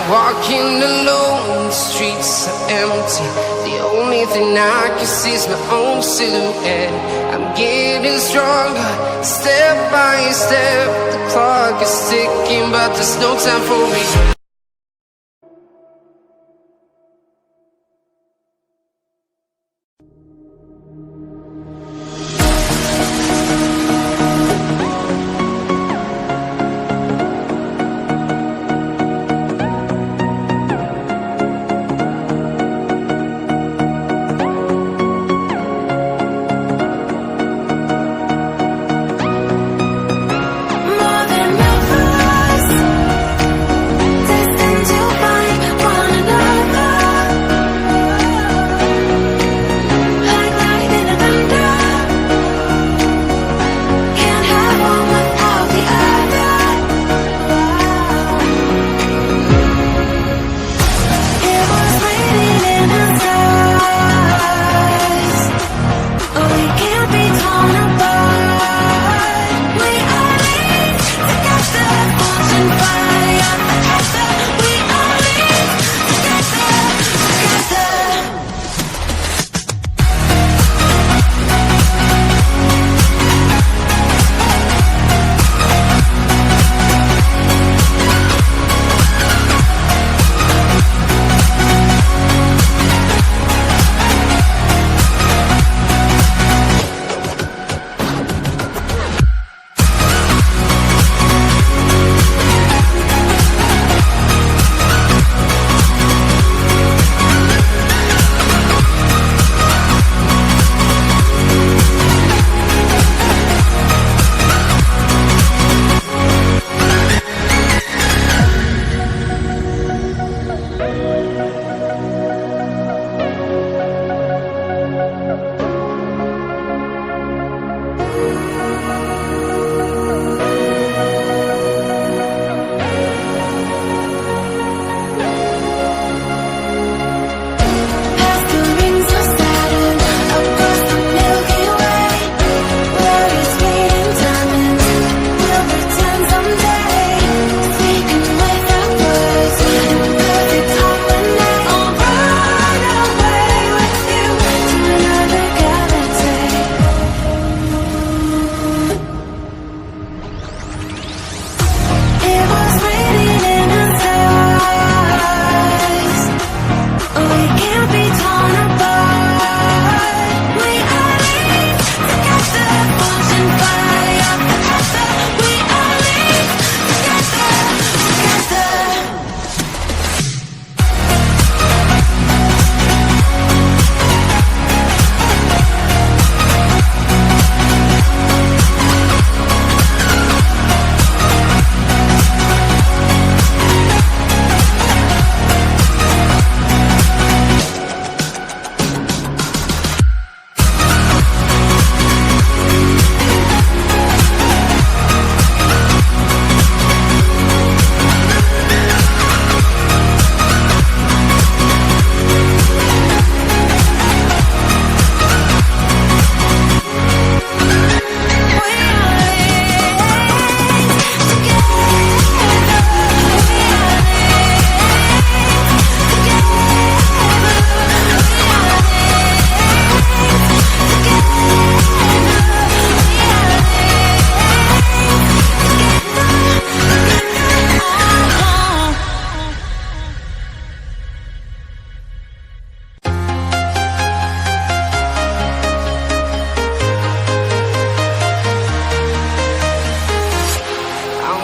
Walking alone, the streets are empty. The only thing I can see is my own silhouette. I'm getting stronger, step by step. The clock is ticking, but there's no time for me.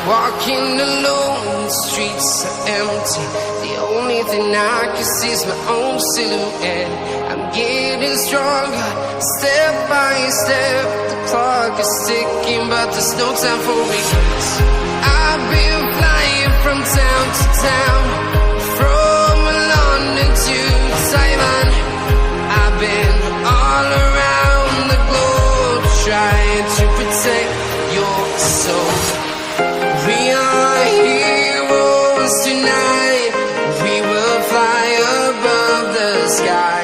Walking alone, the streets are empty. The only thing I can see is my own silhouette. I'm getting stronger, step by step. The clock is ticking, but there's no time for me. I've been flying from town to town, from London to Taiwan. I've been all around the globe, trying to protect your soul. We are heroes tonight. We will fly above the sky.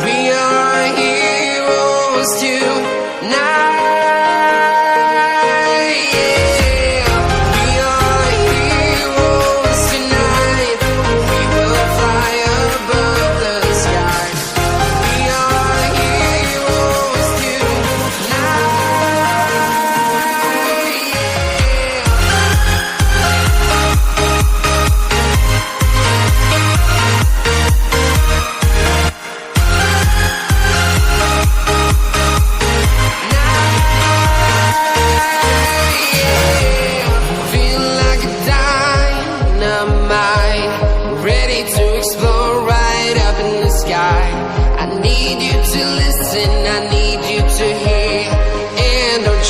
We are heroes tonight. Yeah. We are heroes tonight.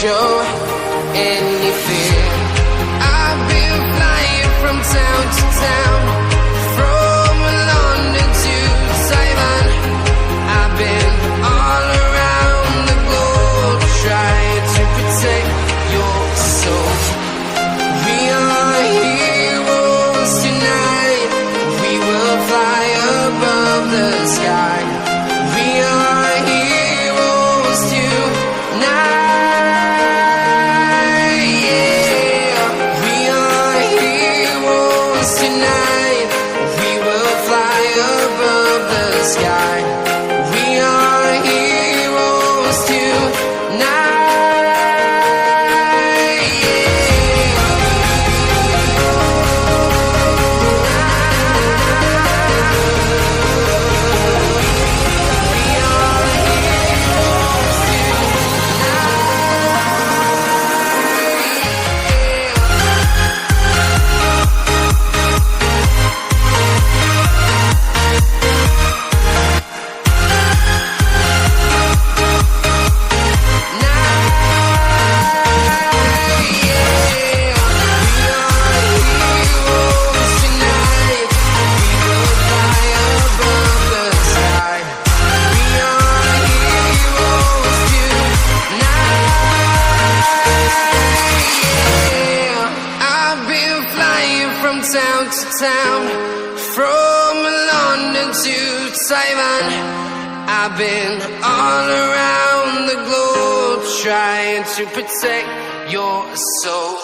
show any fear. I've been flying from town to town, from London to Taiwan. I've been all around the globe trying to protect your soul. We are heroes tonight. We will fly above the sky. We are heroes tonight. Yeah. We are heroes tonight. We will fly above the sky. We are heroes tonight. Town to town, from London to Taiwan. I've been all around the globe trying to protect your soul.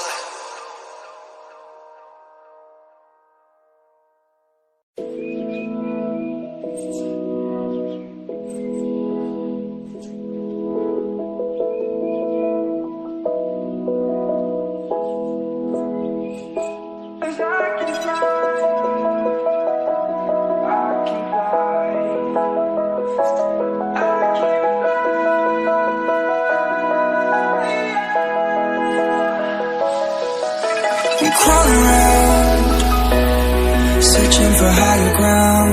We crawl around, searching for higher ground.